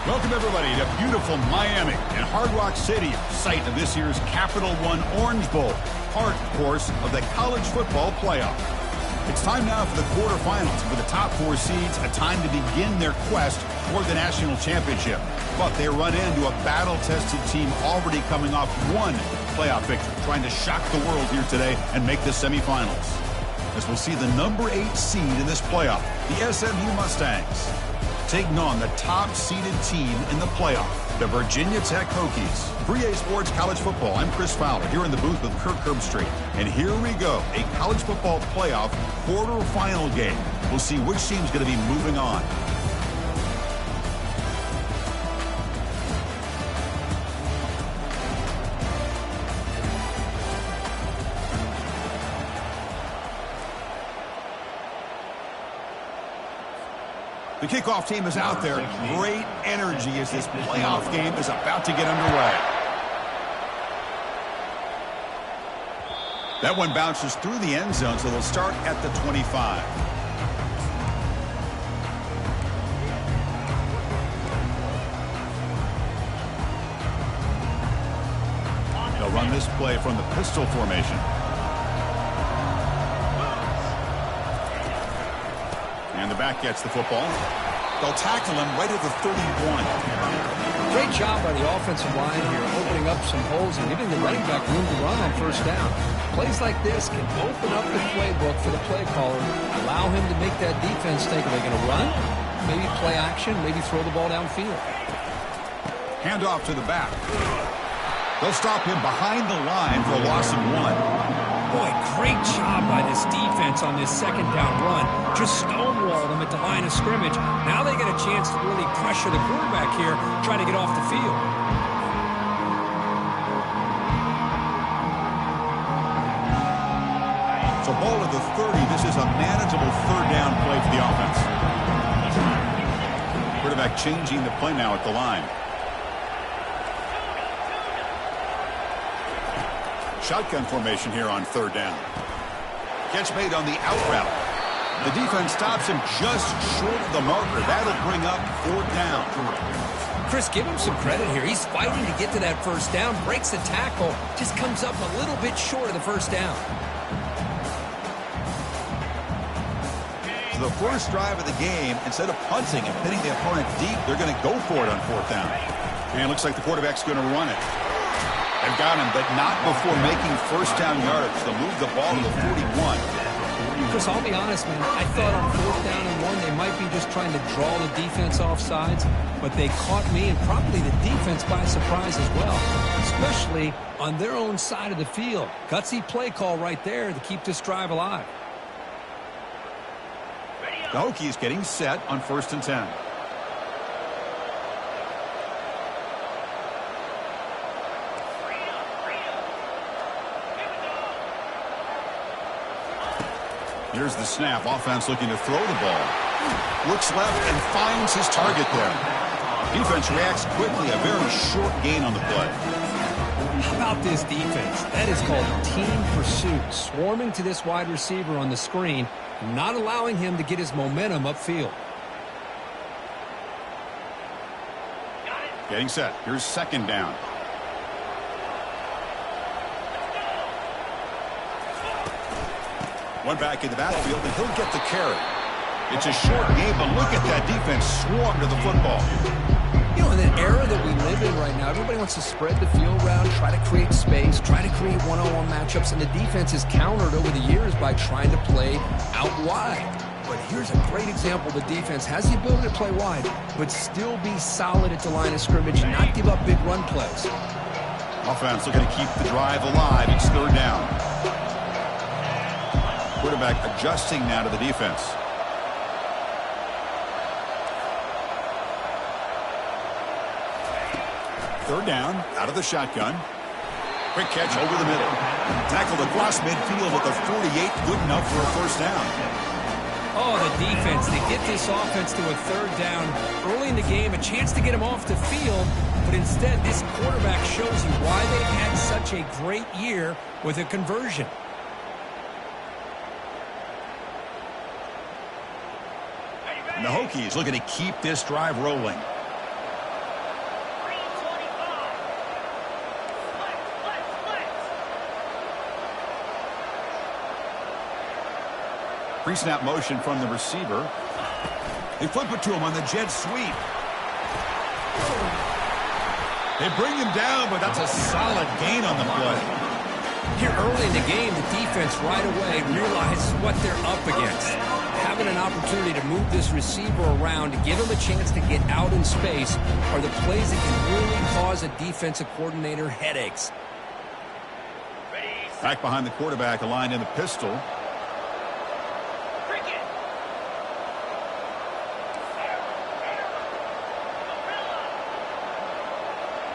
Welcome, everybody, to beautiful Miami and Hard Rock Stadium, site of this year's Capital One Orange Bowl, part, of course, of the college football playoff. It's time now for the quarterfinals. For the top four seeds, a time to begin their quest toward the national championship. But they run into a battle-tested team already coming off one playoff victory, trying to shock the world here today and make the semifinals. As we'll see the number 8 seed in this playoff, the SMU Mustangs, taking on the top-seeded team in the playoff, the Virginia Tech Hokies. For EA Sports College Football, I'm Chris Fowler here in the booth with Kirk Herbstreit. And here we go, a college football playoff quarterfinal game. We'll see which team's going to be moving on. The kickoff team is out there. Great energy as this playoff game is about to get underway. That one bounces through the end zone, so they'll start at the 25. They'll run this play from the pistol formation. And the back gets the football. They'll tackle him right at the 31. Great job by the offensive line here, opening up some holes and giving the running back room to run on first down. Plays like this can open up the playbook for the play caller, allow him to make that defense think, are they going to run? Maybe play action, maybe throw the ball downfield. Hand off to the back. They'll stop him behind the line for a loss of 1. Boy, great job by this defense on this second down run. Just stonewalled them at the line of scrimmage. Now they get a chance to really pressure the quarterback here, try to get off the field. So ball at the 30. This is a manageable third down play for the offense. Quarterback changing the play now at the line. Shotgun formation here on third down. Catch made on the out route. The defense stops him just short of the marker. That'll bring up fourth down. Chris, give him some credit here. He's fighting to get to that first down, breaks the tackle, just comes up a little bit short of the first down. So the first drive of the game, instead of punting and pinning the opponent deep, they're going to go for it on fourth down. And it looks like the quarterback's going to run it. They've got him, but not before making first down yardage. They'll move the ball to the 41. Chris, I'll be honest, man. I thought on fourth down and 1, they might be just trying to draw the defense off sides, but they caught me and probably the defense by surprise as well, especially on their own side of the field. Gutsy play call right there to keep this drive alive. The Hokies getting set on 1st and 10. Here's the snap. Offense looking to throw the ball. Looks left and finds his target there. Defense reacts quickly. A very short gain on the play. How about this defense? That is called team pursuit. Swarming to this wide receiver on the screen, not allowing him to get his momentum upfield. Getting set. Here's second down. One back in the backfield, and he'll get the carry. It's a short game, but look at that defense swarm to the football. You know, in the era that we live in right now, everybody wants to spread the field around, try to create space, try to create one-on-one matchups, and the defense is countered over the years by trying to play out wide. But here's a great example. The defense has the ability to play wide, but still be solid at the line of scrimmage and not give up big run plays. Offense looking to keep the drive alive. It's third down. Quarterback adjusting now to the defense. Third down, out of the shotgun. Quick catch over the middle. Tackled across midfield at the 48, good enough for a first down. Oh, the defense, they get this offense to a third down early in the game, a chance to get him off the field, but instead this quarterback shows you why they've had such a great year with a conversion. And the Hokies looking to keep this drive rolling. Pre-snap motion from the receiver. They flip it to him on the jet sweep. They bring him down, but that's a solid gain on the play. Here early in the game, the defense right away realizes what they're up against. Having an opportunity to move this receiver around, to give him a chance to get out in space, are the plays that can really cause a defensive coordinator headaches. Back behind the quarterback, aligned in the pistol.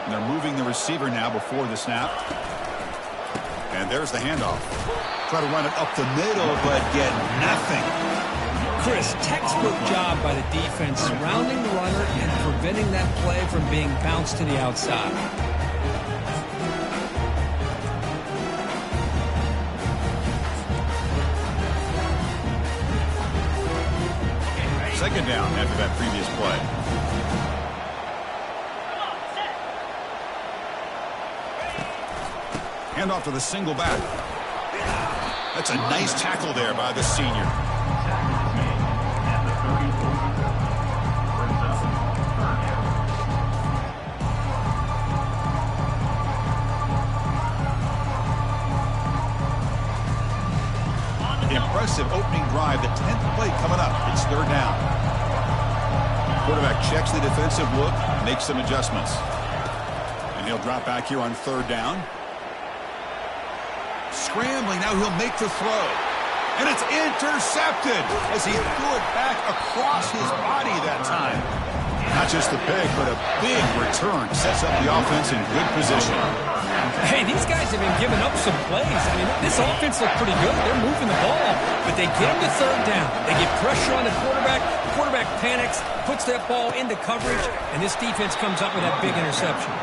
And they're moving the receiver now before the snap. And there's the handoff. Try to run it up the middle, but get nothing. Chris, textbook job by the defense surrounding the runner and preventing that play from being bounced to the outside. Second down after that previous play. Hand off to the single back. That's a nice tackle there by the senior. Impressive opening drive. The 10th play coming up. It's third down. Quarterback checks the defensive look, makes some adjustments. And he'll drop back here on third down. Scrambling, now he'll make the throw. And it's intercepted as he threw it back across his body that time. Not just a pick, but a big return. Sets up the offense in good position. Hey, these guys have been giving up some plays. I mean, this offense looked pretty good. They're moving the ball, but they get him to third down. They get pressure on the quarterback. The quarterback panics, puts that ball into coverage, and this defense comes up with that big interception.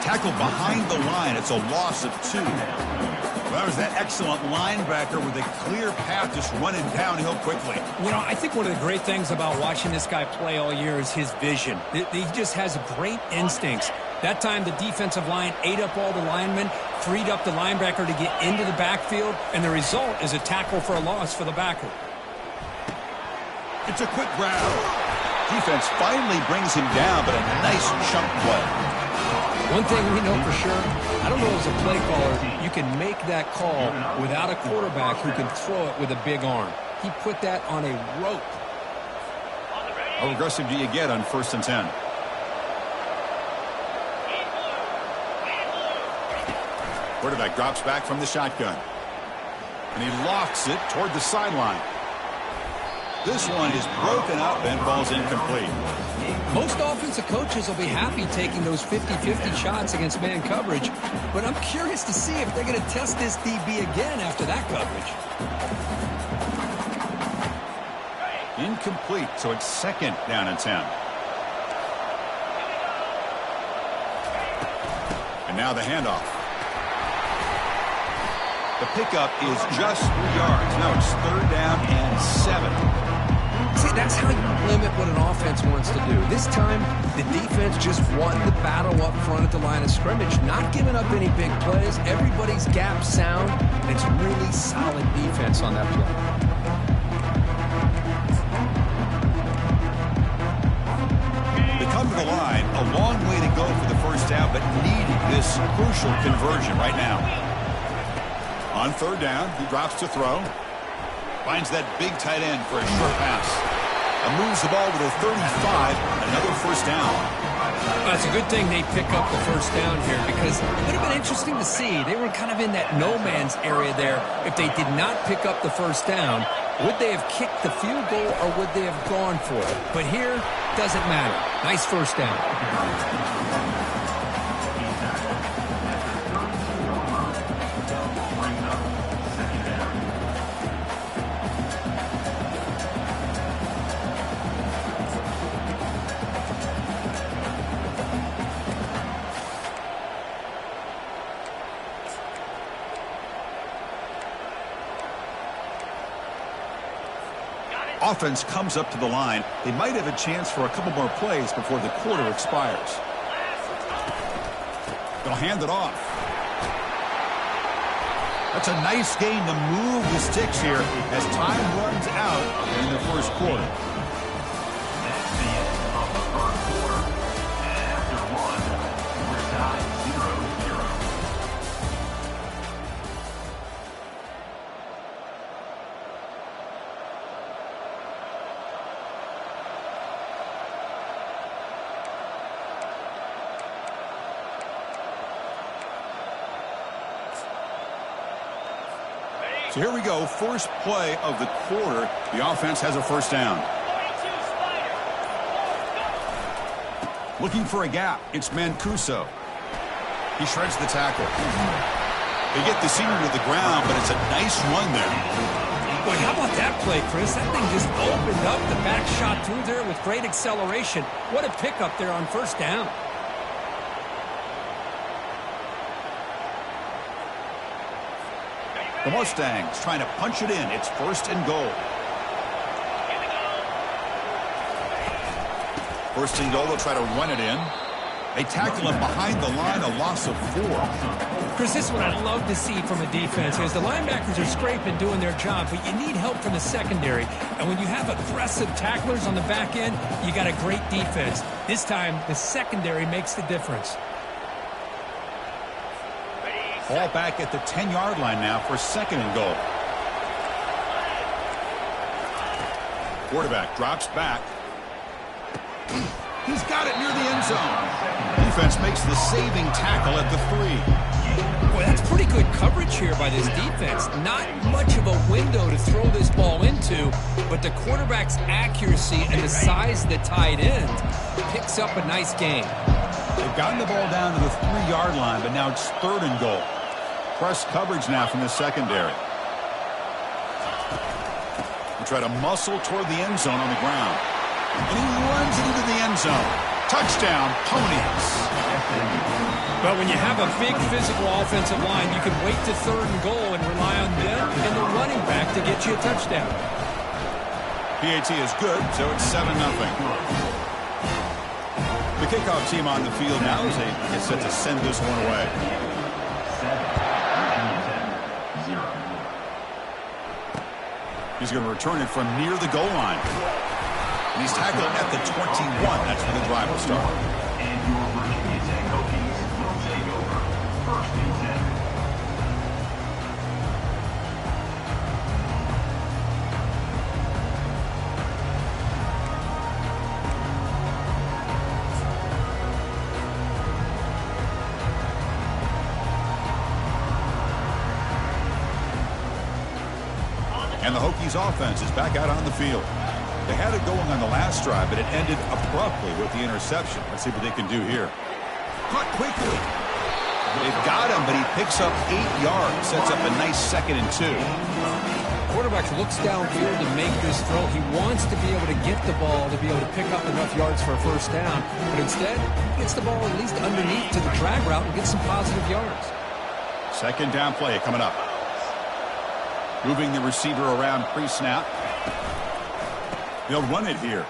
Tackled behind the line. It's a loss of 2. Well, that was that excellent linebacker with a clear path just running downhill quickly. You know, I think one of the great things about watching this guy play all year is his vision. He just has great instincts. That time, the defensive line ate up all the linemen, freed up the linebacker to get into the backfield, and the result is a tackle for a loss for the backer. It's a quick grab. Defense finally brings him down, but a nice chunk play. One thing we know for sure, I don't know as a play caller, you can make that call without a quarterback who can throw it with a big arm. He put that on a rope. How aggressive do you get on 1st and 10? Quarterback drops back from the shotgun. And he lofts it toward the sideline. This one is broken up and falls incomplete. Most offensive coaches will be happy taking those 50-50 shots against man coverage, but I'm curious to see if they're going to test this DB again after that coverage. Incomplete, so it's 2nd down and 10. And now the handoff. The pickup is just 3 yards. Now it's 3rd down and 7. See, that's how you limit what an offense wants to do. This time, the defense just won the battle up front at the line of scrimmage, not giving up any big plays. Everybody's gap sound, and it's really solid defense on that play. They come to the line, a long way to go for the first down, but needing this crucial conversion right now. On 3rd down, he drops to throw. Finds that big tight end for a short pass. And moves the ball to the 35, another 1st down. Well, it's a good thing they pick up the 1st down here because it would have been interesting to see. They were kind of in that no man's area there. If they did not pick up the 1st down, would they have kicked the field goal or would they have gone for it? But here, doesn't matter. Nice 1st down. Offense comes up to the line. They might have a chance for a couple more plays before the quarter expires. They'll hand it off. That's a nice game to move the sticks here as time runs out. quarter. That's the end of the first quarter. And after one, we're tied 0-0. So here we go, first play of the quarter. The offense has a first down. Looking for a gap. It's Mancuso. He shreds the tackle. They get the senior to the ground, but it's a nice run there. Boy, how about that play, Chris? That thing just opened up. The back shot through there with great acceleration. What a pickup there on first down. The Mustangs trying to punch it in. It's first and goal. First and goal, they'll try to run it in. They tackle him behind the line, a loss of 4. Chris, this is what I love to see from a defense. Is the linebackers are scraping, doing their job, but you need help from the secondary. And when you have aggressive tacklers on the back end, you got a great defense. This time, the secondary makes the difference. Ball back at the 10-yard line now for second and goal. Quarterback drops back. He's got it near the end zone. Defense makes the saving tackle at the 3. Boy, that's pretty good coverage here by this defense. Not much of a window to throw this ball into, but the quarterback's accuracy and the size of the tight end picks up a nice gain. They've gotten the ball down to the 3-yard line, but now it's third and goal. Press coverage now from the secondary. They try to muscle toward the end zone on the ground. And he runs it into the end zone. Touchdown, Ponies. But when you have a big physical offensive line, you can wait to third and goal and rely on them and the running back to get you a touchdown. PAT is good, so it's 7-0. The kickoff team on the field now as they get set to send this one away. He's going to return it from near the goal line. And he's tackled at the 21. That's where the drive will start. And your Virginia Tech Hokies will take over. First and 10. And the Hokies offense is back out on the field. They had it going on the last drive, but it ended abruptly with the interception. Let's see what they can do here. Caught quickly. They've got him, but he picks up 8 yards. Sets up a nice 2nd and 2. Quarterback looks downfield to make this throw. He wants to be able to get the ball to be able to pick up enough yards for a first down. But instead, he gets the ball at least underneath to the drag route and gets some positive yards. Second down play coming up. Moving the receiver around pre-snap. They'll run it here.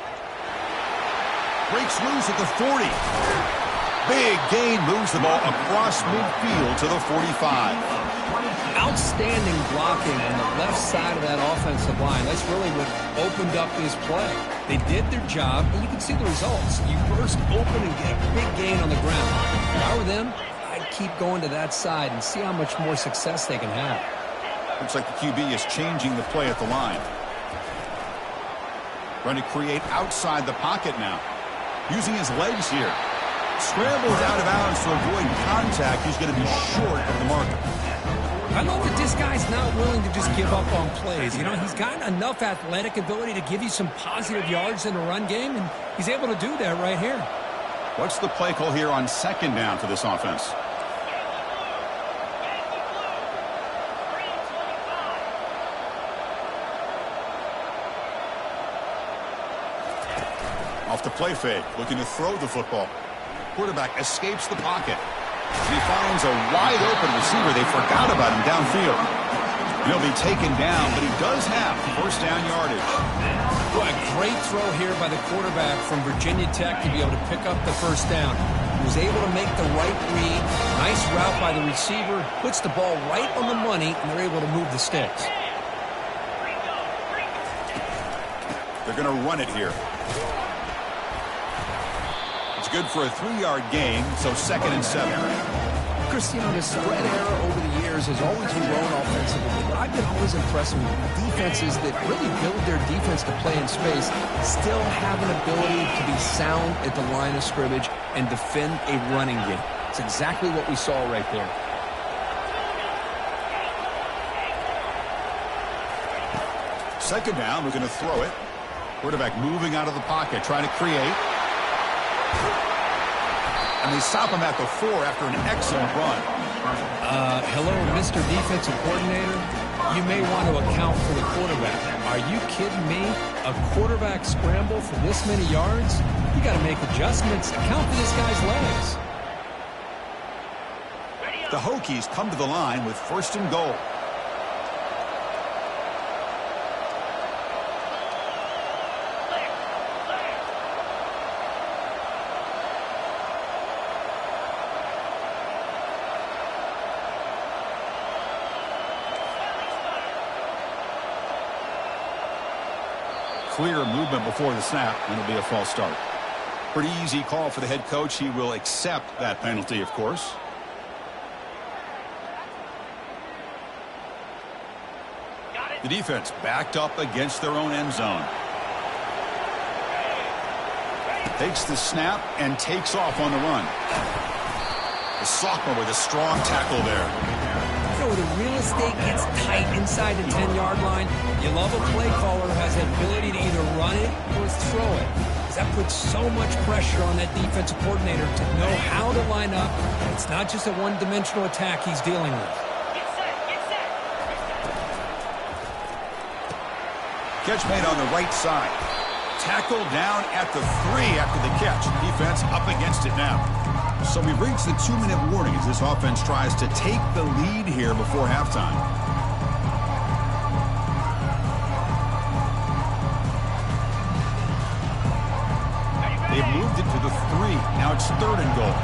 Breaks loose at the 40. Big gain, moves the ball across midfield to the 45. Outstanding blocking on the left side of that offensive line. That's really what opened up this play. They did their job, and you can see the results. You burst open and get a big gain on the ground. If I were them, I'd keep going to that side and see how much more success they can have. Looks like the QB is changing the play at the line. Trying to create outside the pocket now. Using his legs here. Scrambles out of bounds to avoid contact. He's going to be short of the marker. I love that this guy's not willing to just give up on plays. You know, he's got enough athletic ability to give you some positive yards in the run game, and he's able to do that right here. What's the play call here on second down for this offense? Off the play fake, looking to throw the football. Quarterback escapes the pocket. He finds a wide-open receiver. They forgot about him downfield. He'll be taken down, but he does have first down yardage. Boy, a great throw here by the quarterback from Virginia Tech to be able to pick up the first down. He was able to make the right read. Nice route by the receiver. Puts the ball right on the money, and they're able to move the sticks. They're going to run it here. It's good for a 3-yard gain, so 2nd and 7. Cristiano, the spread era over the years has always grown offensively, but I've been always impressed with defenses that really build their defense to play in space, still have an ability to be sound at the line of scrimmage and defend a running game. It's exactly what we saw right there. Second down, we're going to throw it. Quarterback moving out of the pocket, trying to create. And they stop him at the 4 after an excellent run. Hello, Mr. Defensive Coordinator. You may want to account for the quarterback. Are you kidding me? A quarterback scramble for this many yards? You got to make adjustments. Account for this guy's legs. The Hokies come to the line with 1st and goal. Clear movement before the snap, and it'll be a false start. Pretty easy call for the head coach. He will accept that penalty, of course. The defense backed up against their own end zone. Takes the snap and takes off on the run. The sophomore with a strong tackle there. The real estate gets tight inside the 10-yard line. You love a play caller who has the ability to either run it or throw it, because that puts so much pressure on that defensive coordinator to know how to line up. It's not just a one-dimensional attack he's dealing with. Get set. Catch made on the right side. Tackle down at the 3 after the catch. Defense up against it now. So we've reached the 2-minute warning as this offense tries to take the lead here before halftime. They've moved it to the 3. Now it's 3rd and goal.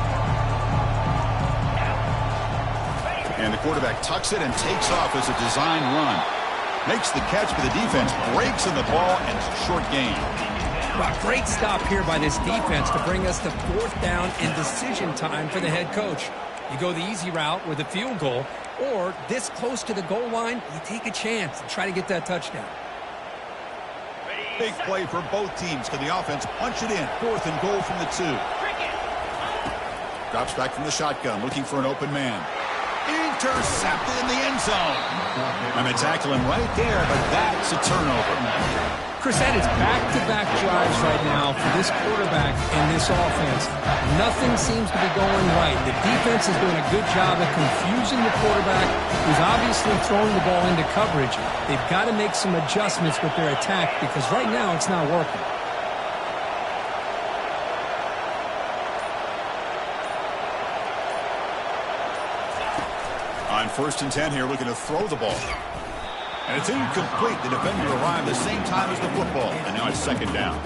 And the quarterback tucks it and takes off as a design run. Makes the catch, but the defense breaks in the ball, and it's a short gain. Well, great stop here by this defense to bring us to 4th down and decision time for the head coach. You go the easy route with a field goal, or this close to the goal line, you take a chance and try to get that touchdown. Big play for both teams. Can the offense punch it in? 4th and goal from the 2. Drops back from the shotgun, looking for an open man. Intercepted in the end zone. And they tackle him right there, but that's a turnover. Chris, that is back-to-back drives right now for this quarterback and this offense. Nothing seems to be going right. The defense is doing a good job of confusing the quarterback, who's obviously throwing the ball into coverage. They've got to make some adjustments with their attack because right now it's not working. On 1st and 10 here, looking to throw the ball. And it's incomplete. The defender arrived the same time as the football. And now it's 2nd down.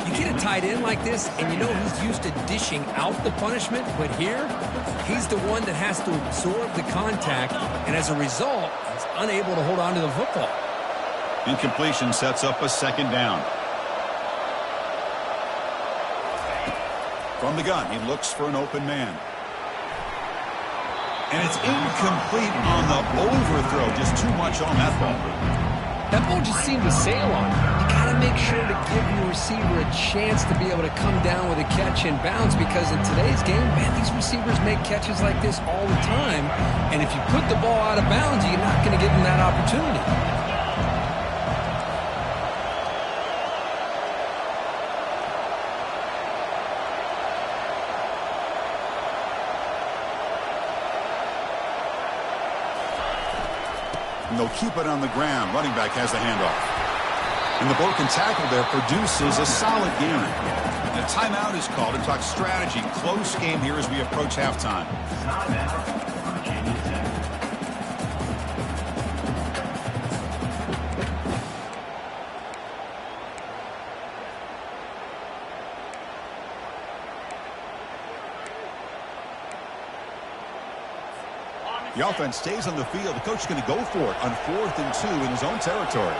You get a tight end like this, and you know he's used to dishing out the punishment, but here, he's the one that has to absorb the contact, and as a result, he's unable to hold on to the football. Incompletion sets up a 2nd down. From the gun, he looks for an open man. And it's incomplete on the overthrow. Just too much on that ball. That ball just seemed to sail on. You got to make sure to give your receiver a chance to be able to come down with a catch and bounce, because in today's game, man, these receivers make catches like this all the time. And if you put the ball out of bounds, you're not going to give them that opportunity. And they'll keep it on the ground. Running back has the handoff. And the broken tackle there produces a solid gain. And a timeout is called to talk strategy. Close game here as we approach halftime. The offense stays on the field. The coach is going to go for it on 4th and 2 in his own territory.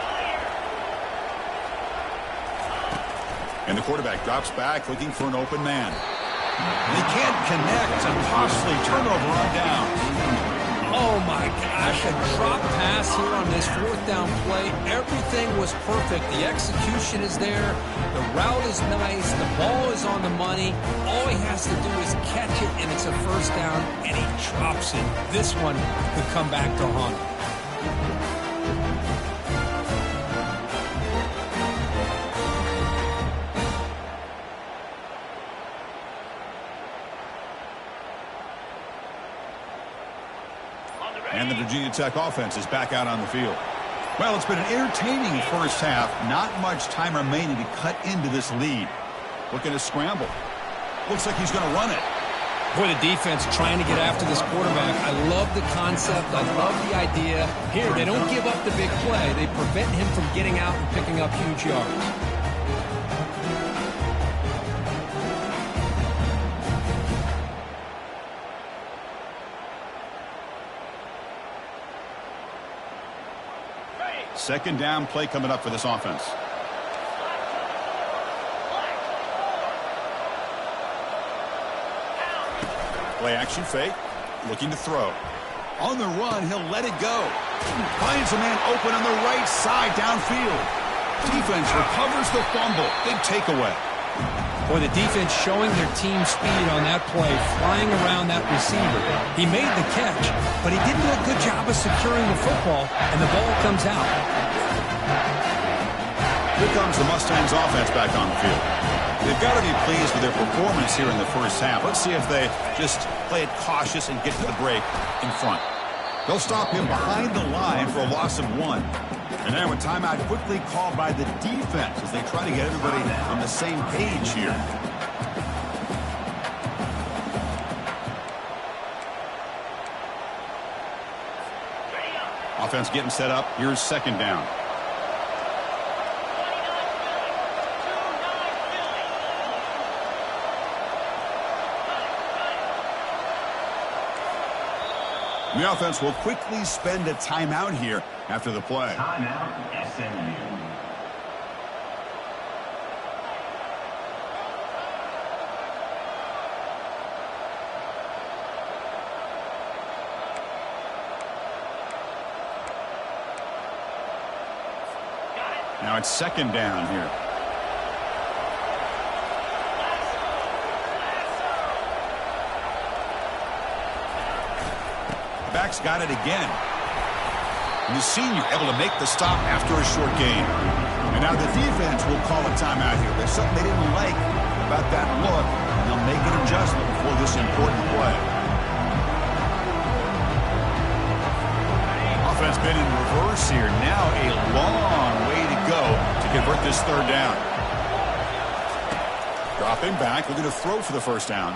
And the quarterback drops back looking for an open man. And he can't connect. A costly turnover on downs. Oh, my gosh, a drop pass here on this fourth down play. Everything was perfect. The execution is there. The route is nice. The ball is on the money. All he has to do is catch it, and it's a first down, and he drops it. This one could come back to haunt him. And the Virginia Tech offense is back out on the field. Well, it's been an entertaining first half. Not much time remaining to cut into this lead. Looking to scramble. Looks like he's going to run it. Boy, the defense trying to get after this quarterback. I love the concept. I love the idea. Here, they don't give up the big play. They prevent him from getting out and picking up huge yards. Second down play coming up for this offense. Play action fake. Looking to throw. On the run, he'll let it go. Finds a man open on the right side downfield. Defense recovers the fumble. Big takeaway. Boy, the defense showing their team speed on that play, flying around that receiver. He made the catch, but he didn't do a good job of securing the football, and the ball comes out. Here comes the Mustangs offense back on the field. They've got to be pleased with their performance here in the first half. Let's see if they just play it cautious and get to the break in front. They'll stop him behind the line for a loss of 1. And now a timeout quickly called by the defense as they try to get everybody on the same page here. Offense getting set up. Here's second down. The offense will quickly spend a timeout here after the play. Timeout, SMU. Now it's second down here. Back's got it again. And the senior able to make the stop after a short gain. And now the defense will call a timeout here. There's something they didn't like about that look, and they'll make an adjustment before this important play. Offense been in reverse here. Now a long way to go to convert this third down. Dropping back, looking to throw for the first down.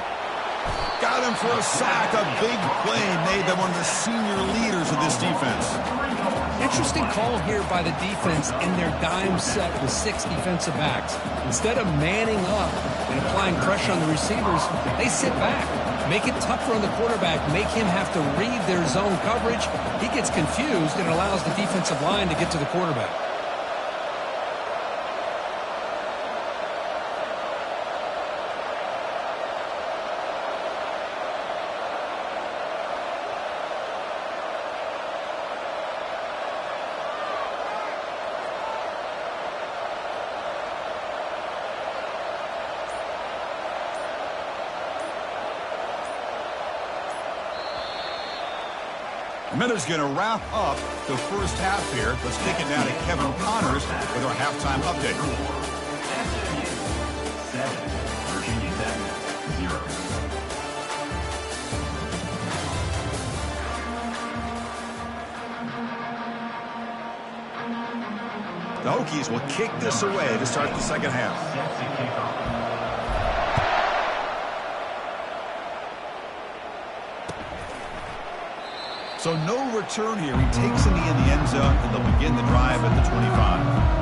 Got him for a sack. A big play made by one of the senior leaders of this defense. Interesting call here by the defense in their dime set with 6 defensive backs. Instead of manning up and applying pressure on the receivers, they sit back, make it tougher on the quarterback, make him have to read their zone coverage. He gets confused and allows the defensive line to get to the quarterback. Miller's going to wrap up the first half here. Let's take it now to Kevin Connors with our halftime update. SMU 7, Virginia Tech 0. The Hokies will kick this away to start the second half. Sets to kick off. So no return here. He takes a knee in the end zone, and they'll begin the drive at the 25.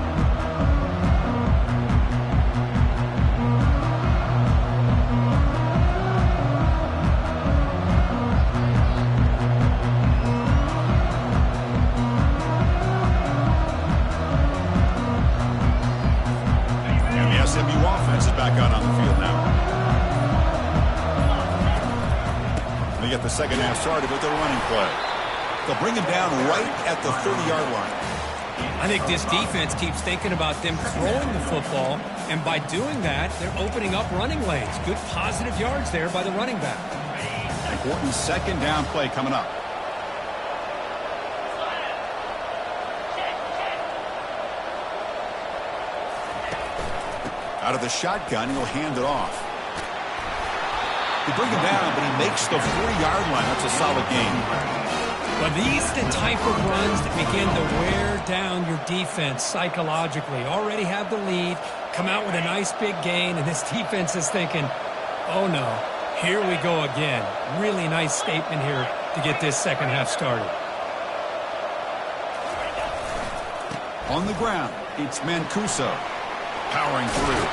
SMU offense is back out on the field now. They get the second half started with their running play. They'll bring him down right at the 30-yard line. I think this defense keeps thinking about them throwing the football, and by doing that, they're opening up running lanes. Good positive yards there by the running back. Important second down play coming up. Out of the shotgun, he'll hand it off. They bring him down, but he makes the 40-yard line. That's a solid gain. But these are the type of runs that begin to wear down your defense psychologically. Already have the lead, come out with a nice big gain, and this defense is thinking, oh no, here we go again. Really nice statement here to get this second half started. On the ground, it's Mancuso powering through.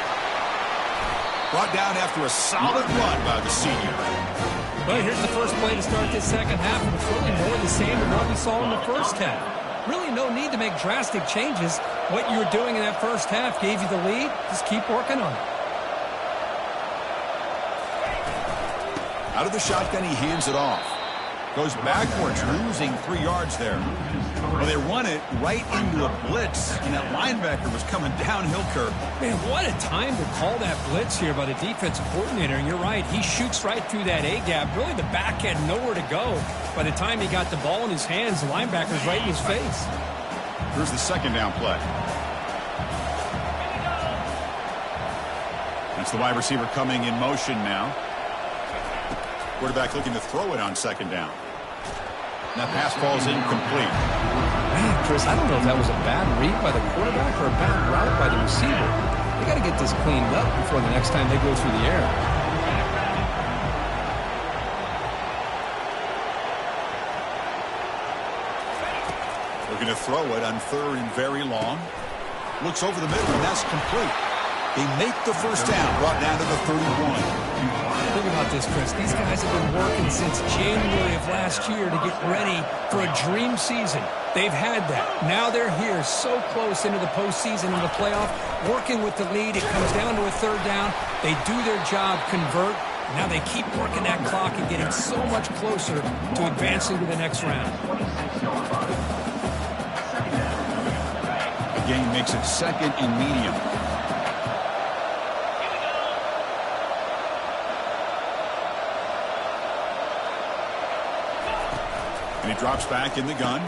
Brought down after a solid run by the senior. Well, here's the first play to start this second half, and it's really more the same than what we saw in the first half. Really no need to make drastic changes. What you were doing in that first half gave you the lead. Just keep working on it. Out of the shotgun, he hands it off. Goes backwards, losing 3 yards there. Well, they run it right into a blitz, and that linebacker was coming downhill curve. Man, what a time to call that blitz here by the defensive coordinator. And you're right, he shoots right through that A-gap. Really, the back had nowhere to go. By the time he got the ball in his hands, the linebacker's right in his face. Here's the second down play. That's the wide receiver coming in motion now. Quarterback looking to throw it on second down. And that pass falls incomplete. Man, Chris, I don't know if that was a bad read by the quarterback or a bad route by the receiver. They got to get this cleaned up before the next time they go through the air. Looking to throw it on third and very long. Looks over the middle, and that's complete. They make the first down, brought down to the 31. Think about this, Chris. These guys have been working since January of last year to get ready for a dream season. They've had that. Now they're here so close into the postseason and the playoff, working with the lead. It comes down to a third down. They do their job, convert. Now they keep working that clock and getting so much closer to advancing to the next round. The game makes it second and medium. And he drops back in the gun.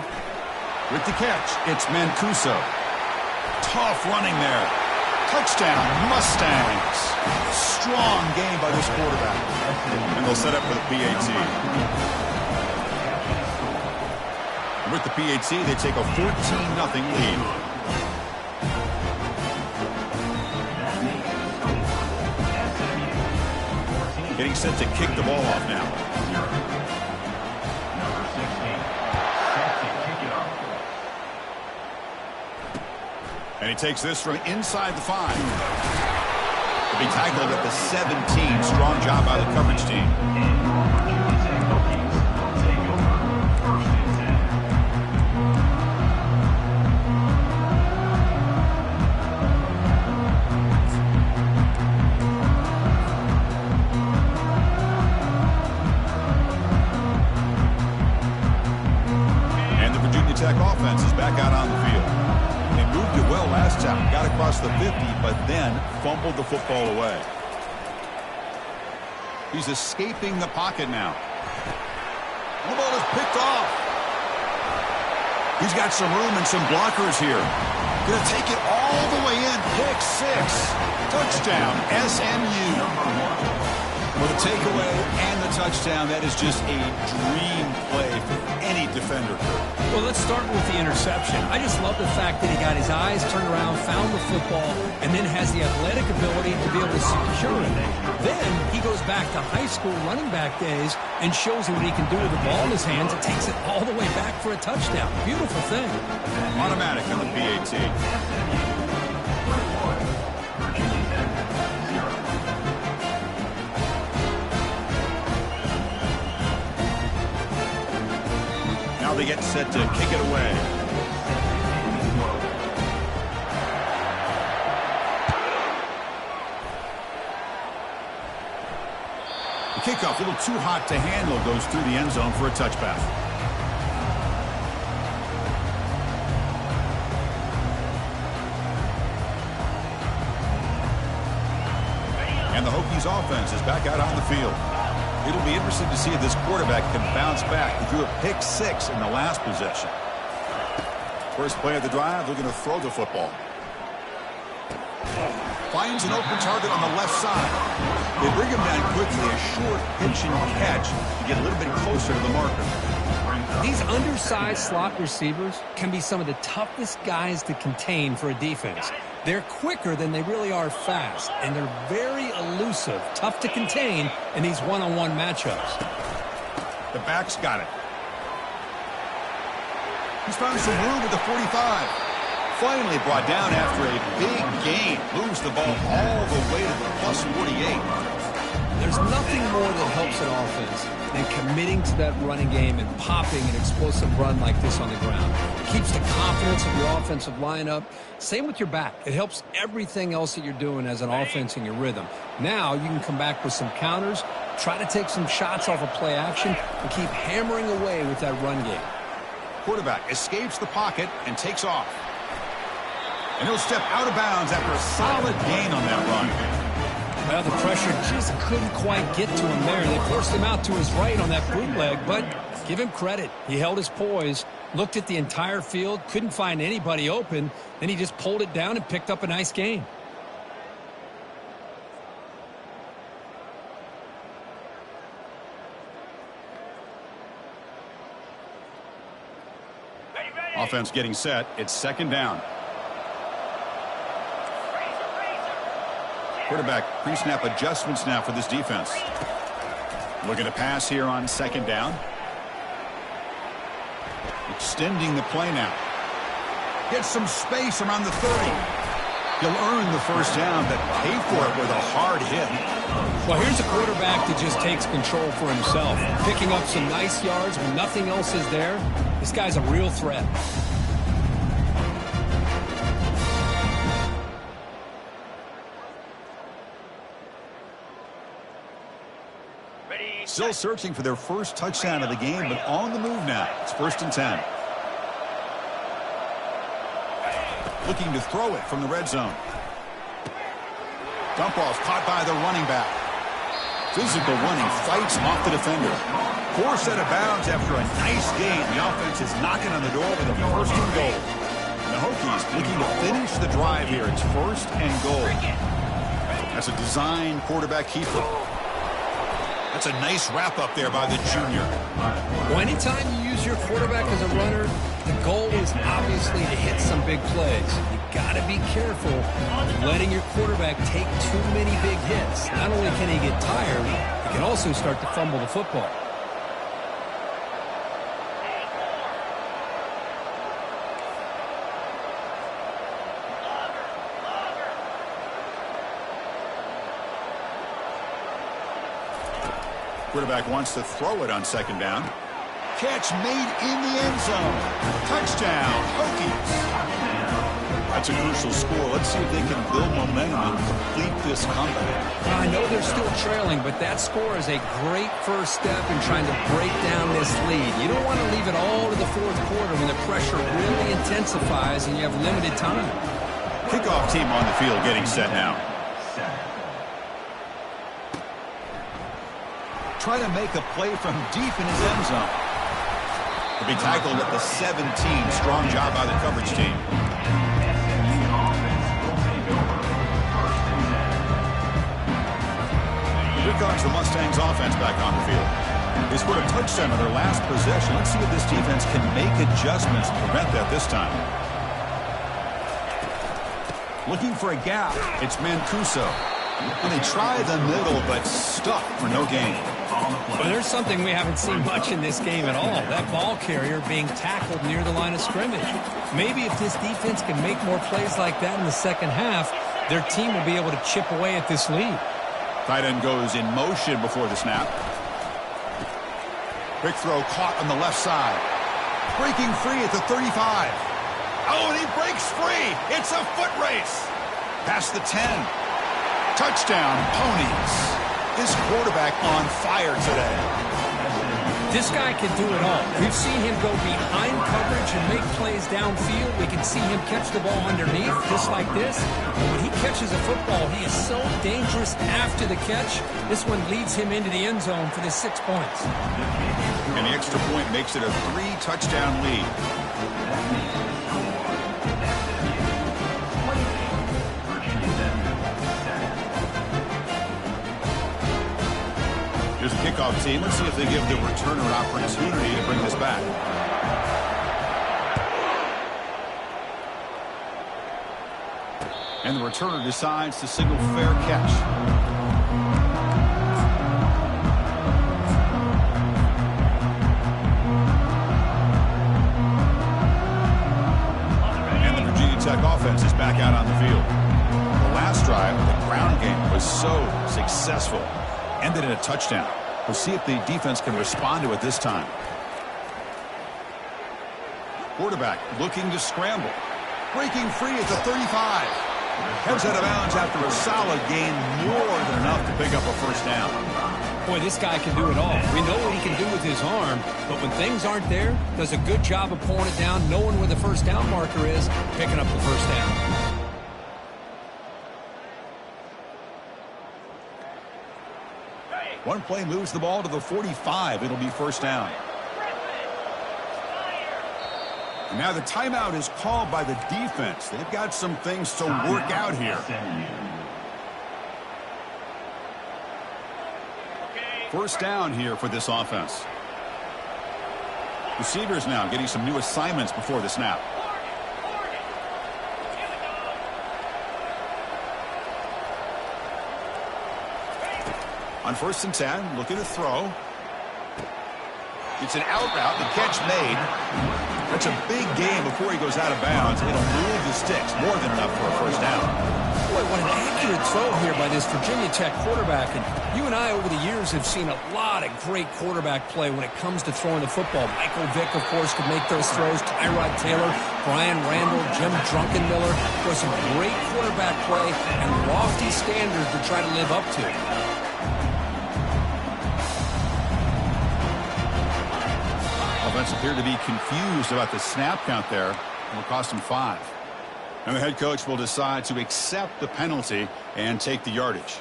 With the catch, it's Mancuso. Tough running there. Touchdown, Mustangs. Strong game by this quarterback. And they'll set up for the PAT. And with the PAT, they take a 14-0 lead. Getting set to kick the ball off now. And he takes this from inside the 5. He'll be tackled at the 17. Strong job by the coverage team. And the Virginia Tech offense is back out on the field. They moved it well last time, got across the 50, but then fumbled the football away. He's escaping the pocket now. The ball is picked off. He's got some room and some blockers here. Going to take it all the way in. Pick 6. Touchdown, SMU. With a takeaway and the touchdown, that is just a dream play for any defender. Well, let's start with the interception. I just love the fact that he got his eyes turned around, found the football, and then has the athletic ability to be able to secure it. Then he goes back to high school running back days and shows you what he can do with the ball in his hands. It takes it all the way back for a touchdown. Beautiful thing. Automatic on the PAT. Now they get set to kick it away. kickoff, a little too hot to handle, goes through the end zone for a touchback. And the Hokies offense is back out on the field. It'll be interesting to see if this quarterback can bounce back. He threw a pick 6 in the last possession. First play of the drive, looking to throw the football. Finds an open target on the left side. They bring him down quickly, a short pitch and catch to get a little bit closer to the marker. These undersized slot receivers can be some of the toughest guys to contain for a defense. They're quicker than they really are fast, and they're very elusive, tough to contain in these one-on-one matchups. The back's got it. He's found some room at the 45. Finally brought down after a big gain. Moves the ball all the way to the plus 48. There's nothing more that helps an offense than committing to that running game and popping an explosive run like this on the ground. It keeps the confidence of your offensive lineup. Same with your back. It helps everything else that you're doing as an offense in your rhythm. Now you can come back with some counters, try to take some shots off of play action, and keep hammering away with that run game. Quarterback escapes the pocket and takes off. And he'll step out of bounds after a solid gain on that run. Well, the pressure just couldn't quite get to him there. They forced him out to his right on that bootleg, but give him credit. He held his poise, looked at the entire field, couldn't find anybody open, then he just pulled it down and picked up a nice gain. Offense getting set. It's second down. Quarterback pre-snap adjustments now for this defense. Looking to pass here on second down. Extending the play now. Gets some space around the 30. He'll earn the first down, but pay for it with a hard hit. Well, here's a quarterback that just takes control for himself. Picking up some nice yards when nothing else is there. This guy's a real threat. Still searching for their first touchdown of the game, but on the move now. It's 1st and 10. Looking to throw it from the red zone. Dump off caught by the running back. Physical running, fights off the defender. Forced out of bounds after a nice gain. The offense is knocking on the door with a 1st and goal. The Hokies looking to finish the drive here. It's 1st and goal. That's a design quarterback keeper. That's a nice wrap-up there by the junior. Well, anytime you use your quarterback as a runner, the goal is obviously to hit some big plays. You got to be careful of letting your quarterback take too many big hits. Not only can he get tired, he can also start to fumble the football. Quarterback wants to throw it on second down. Catch made in the end zone. Touchdown, Hokies. That's a crucial score. Let's see if they can build momentum and complete this comeback. Well, I know they're still trailing, but that score is a great first step in trying to break down this lead. You don't want to leave it all to the fourth quarter when the pressure really intensifies and you have limited time. Kickoff team on the field getting set now. Try to make a play from deep in his end zone. To be tackled at the 17. Strong job by the coverage team. Here comes the Mustangs offense back on the field. They scored a touchdown on their last possession. Let's see if this defense can make adjustments to prevent that this time. Looking for a gap. It's Mancuso. And they try the middle, but stuck for no gain. Well, there's something we haven't seen much in this game at all. That ball carrier being tackled near the line of scrimmage. Maybe if this defense can make more plays like that in the second half, their team will be able to chip away at this lead. Tight end goes in motion before the snap. Quick throw caught on the left side. Breaking free at the 35. Oh, and he breaks free. It's a foot race. Past the 10. Touchdown, Ponies. This quarterback on fire today. This guy can do it all. We've seen him go behind coverage and make plays downfield. We can see him catch the ball underneath, just like this. And when he catches a football, he is so dangerous after the catch. This one leads him into the end zone for the 6 points. And the extra point makes it a 3-touchdown lead. Here's the kickoff team. Let's see if they give the returner an opportunity to bring this back. And the returner decides to signal fair catch. And the Virginia Tech offense is back out on the field. The last drive, the ground game was so successful. Ended in a touchdown. We'll see if the defense can respond to it this time. Quarterback looking to scramble. Breaking free at the 35. Heads out of bounds after a solid gain, more than enough to pick up a first down. Boy, this guy can do it all. We know what he can do with his arm, but when things aren't there, does a good job of pulling it down, knowing where the first down marker is, picking up the first down. One play moves the ball to the 45. It'll be first down. And now the timeout is called by the defense. They've got some things to work out here. First down here for this offense. Receivers now getting some new assignments before the snap. On 1st and 10, looking to throw. It's an out route, the catch made. That's a big gain before he goes out of bounds. It'll move the sticks, more than enough for a first down. Boy, what an accurate throw here by this Virginia Tech quarterback. And you and I, over the years, have seen a lot of great quarterback play when it comes to throwing the football. Michael Vick, of course, could make those throws. Tyrod Taylor, Brian Randall, Jim Druckenmiller. For some great quarterback play and lofty standards to try to live up to. Offense appeared to be confused about the snap count there. It will cost him 5. And the head coach will decide to accept the penalty and take the yardage.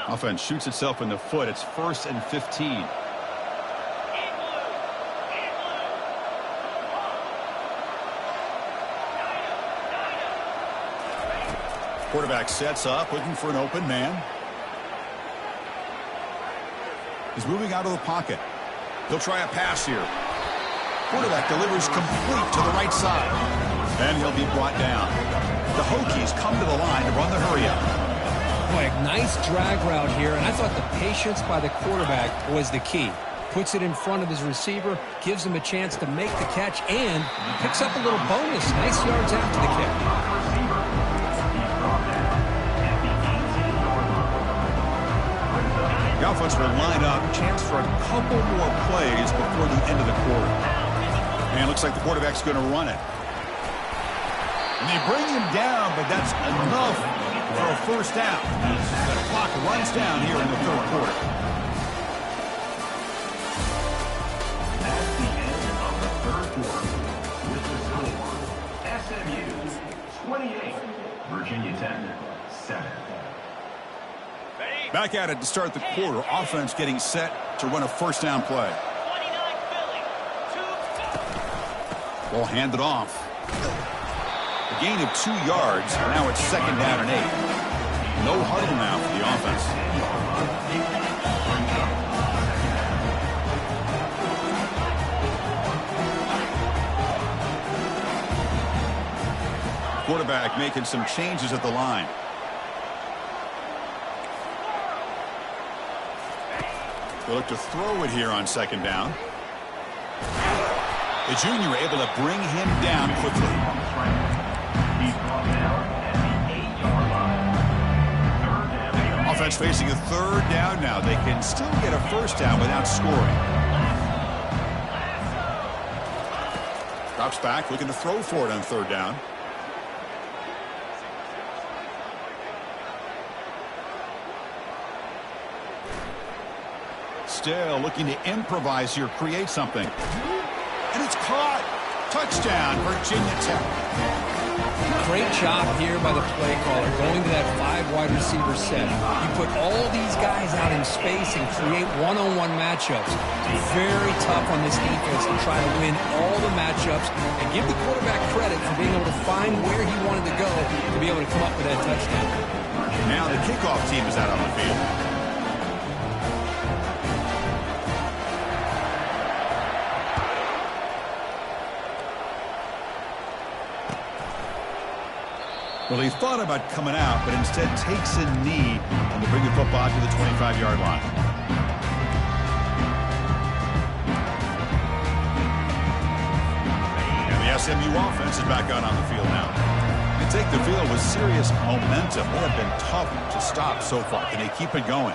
Offense shoots itself in the foot. It's 1st and 15. Quarterback sets up, looking for an open man. He's moving out of the pocket. He'll try a pass here. Quarterback delivers complete to the right side. And he'll be brought down. The Hokies come to the line to run the hurry-up. Boy, a nice drag route here, and I thought the patience by the quarterback was the key. Puts it in front of his receiver, gives him a chance to make the catch, and picks up a little bonus. Nice yards after the kick. The offense will line up. Chance for a couple more plays before the end of the quarter. And it looks like the quarterback's going to run it. And they bring him down, but that's enough for a first down. The clock runs down here in the 3rd quarter. That's the end of the 3rd quarter. With the score, SMU 28, Virginia Tech 7. Back at it to start the quarter. Offense getting set to run a first down play. Ball handed off. A gain of 2 yards. Now it's 2nd down and 8. No huddle now for the offense. Quarterback making some changes at the line. They look to throw it here on 2nd down. The junior able to bring him down quickly. He's brought down at the 8-yard line. Offense facing a 3rd down now. They can still get a first down without scoring. Drops back, looking to throw for it on 3rd down. still, looking to improvise here, create something. And it's caught. Touchdown, Virginia Tech. Great job here by the play caller, going to that 5 wide receiver set. You put all these guys out in space and create one-on-one matchups. Very tough on this defense to try to win all the matchups and give the quarterback credit for being able to find where he wanted to go to be able to come up with that touchdown. Now the kickoff team is out on the field. Well, he thought about coming out, but instead takes a knee and to bring the football to the 25-yard line. And the SMU offense is back out on the field now. They take the field with serious momentum. They have been tough to stop so far. Can they keep it going?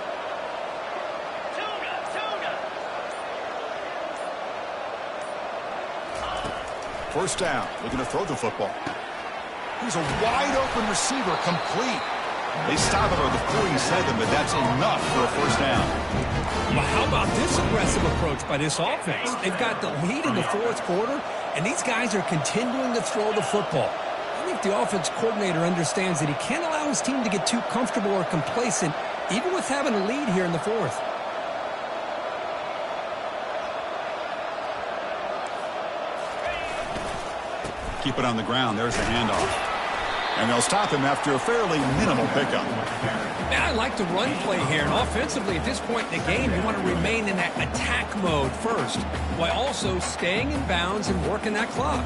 First down, looking to throw the football. He's a wide-open receiver, complete. They stop him at the 47, but that's enough for a first down. Well, how about this aggressive approach by this offense? They've got the lead in the fourth quarter, and these guys are continuing to throw the football. I think the offense coordinator understands that he can't allow his team to get too comfortable or complacent, even with having a lead here in the fourth. Keep it on the ground. There's the handoff. And they'll stop him after a fairly minimal pickup. Man, I like the run play here. And offensively, at this point in the game, you want to remain in that attack mode first, while also staying in bounds and working that clock.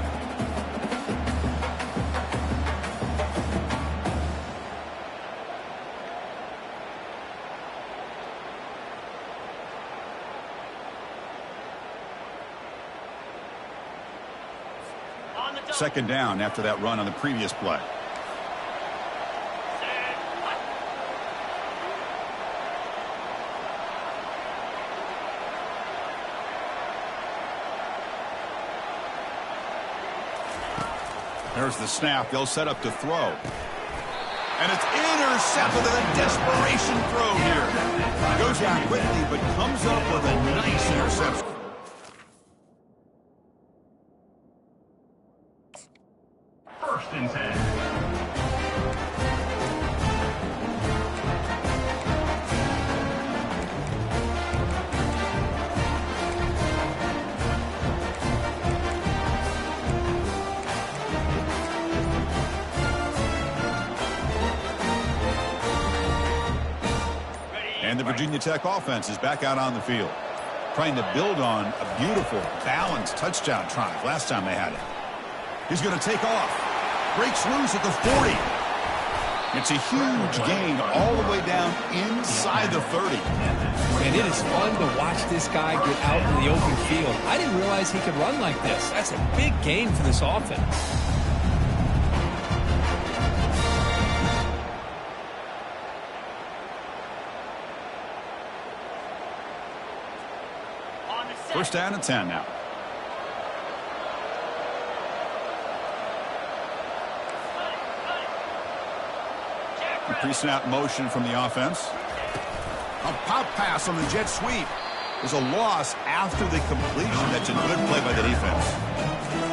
Second down after that run on the previous play. There's the snap. They'll set up to throw. And it's intercepted with a desperation throw here. Goes down quickly, but comes up with a nice interception. First and 10. And the Virginia Tech offense is back out on the field, trying to build on a beautiful, balanced touchdown drive last time they had it. He's going to take off. Breaks loose at the 40. It's a huge gain all the way down inside the 30. And it is fun to watch this guy get out in the open field. I didn't realize he could run like this. That's a big gain for this offense. First down and 10 now. The pre-snap motion from the offense. A pop pass on the jet sweep. There's a loss after the completion. That's a good play by the defense.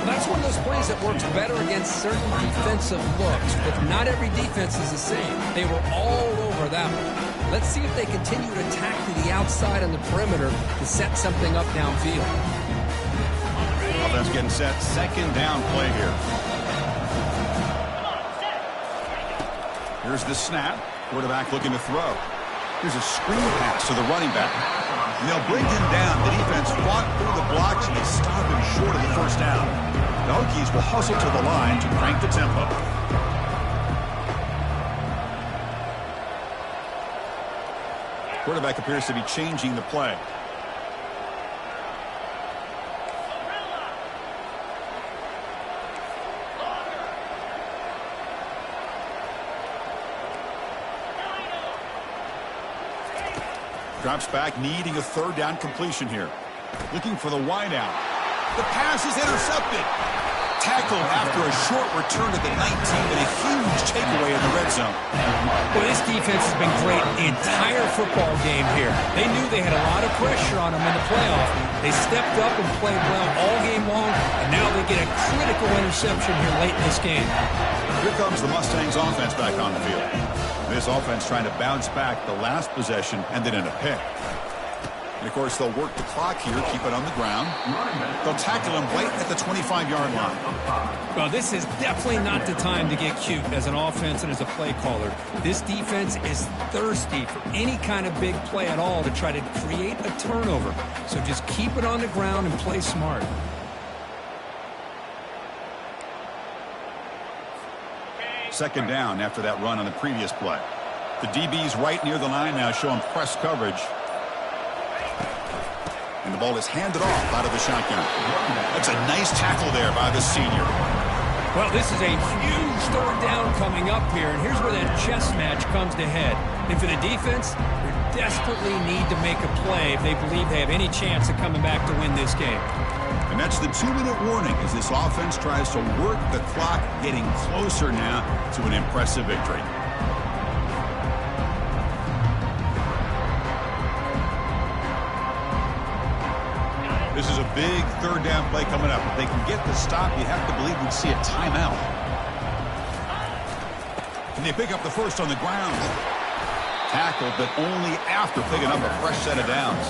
Well, that's one of those plays that works better against certain defensive looks, but not every defense is the same. They were all over that one. Let's see if they continue to attack to the outside on the perimeter to set something up downfield. Offense getting set. Second down play here. Here's the snap. Quarterback looking to throw. Here's a screen pass to the running back. And they'll bring him down. The defense fought through the blocks, and they stop him short of the first down. The Hokies will hustle to the line to crank the tempo. Quarterback appears to be changing the play. Drops back, needing a third down completion here. Looking for the wide out. The pass is intercepted. Tackled after a short return to the 19 and a huge takeaway in the red zone. Well, this defense has been great the entire football game here. They knew they had a lot of pressure on them in the playoff. They stepped up and played well all game long, and now they get a critical interception here late in this game. Here comes the Mustangs offense back on the field. This offense trying to bounce back. The last possession ended in a pick. And, of course, they'll work the clock here, keep it on the ground. They'll tackle him right at the 25-yard line. Well, this is definitely not the time to get cute as an offense and as a play caller. This defense is thirsty for any kind of big play at all to try to create a turnover. So just keep it on the ground and play smart. Second down after that run on the previous play. The DB's right near the line now, showing press coverage. And the ball is handed off out of the shotgun. That's a nice tackle there by the senior. Well, this is a huge third down coming up here, and here's where that chess match comes to head. And for the defense, they desperately need to make a play if they believe they have any chance of coming back to win this game. And that's the 2-minute warning as this offense tries to work the clock, getting closer now to an impressive victory. This is a big third down play coming up. If they can get the stop, you have to believe we'd see a timeout. And they pick up the first on the ground. Tackled, but only after picking up a fresh set of downs.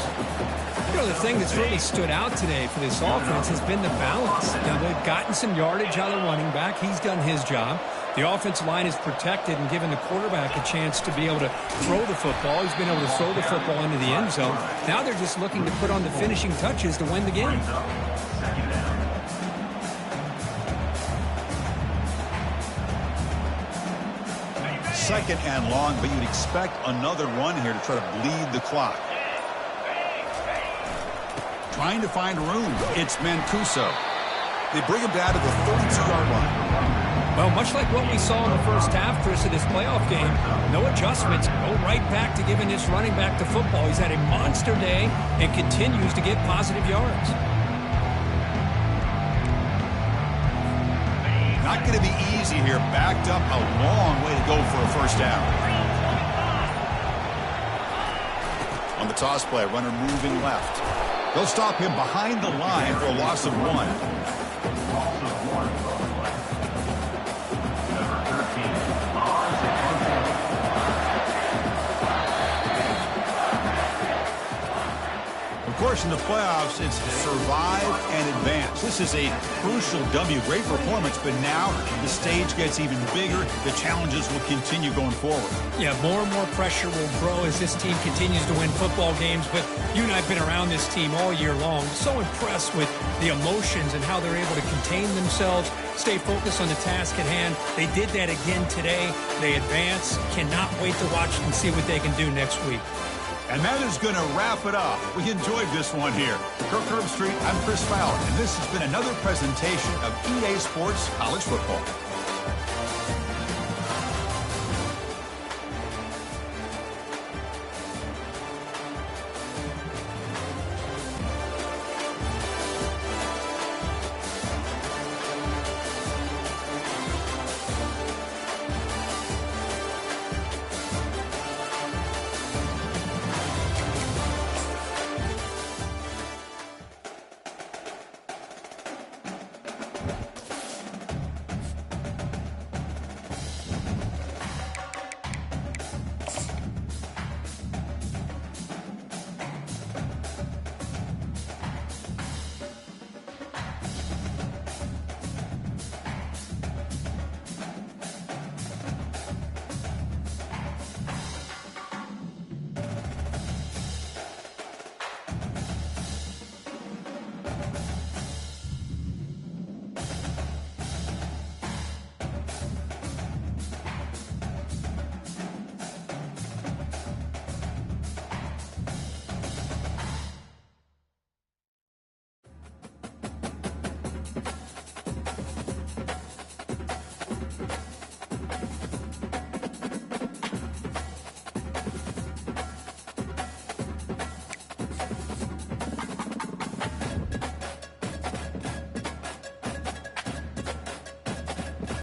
You know, the thing that's really stood out today for this offense has been the balance. Now, they've gotten some yardage out of the running back. He's done his job. The offensive line is protected and given the quarterback a chance to be able to throw the football. He's been able to throw the football into the end zone. Now they're just looking to put on the finishing touches to win the game. Second and long, but you'd expect another run here to try to bleed the clock. Trying to find room. It's Mancuso. They bring him down to the 32-yard line. Well, much like what we saw in the first half, Chris, of this playoff game, no adjustments. Go right back to giving this running back the football. He's had a monster day and continues to get positive yards. Not going to be easy here. Backed up, a long way to go for a first down. On the toss play, runner moving left. They'll stop him behind the line for a loss of 1. Of course, in the playoffs, it's survive and advance. This is a crucial W. Great performance, but now the stage gets even bigger. The challenges will continue going forward. Yeah, more and more pressure will grow as this team continues to win football games. But you and I have been around this team all year long. So impressed with the emotions and how they're able to contain themselves, stay focused on the task at hand. They did that again today. They advance. Cannot wait to watch and see what they can do next week. And that is going to wrap it up. We enjoyed this one here. Kirk Herbstreit, I'm Chris Fowler, and this has been another presentation of EA Sports College Football.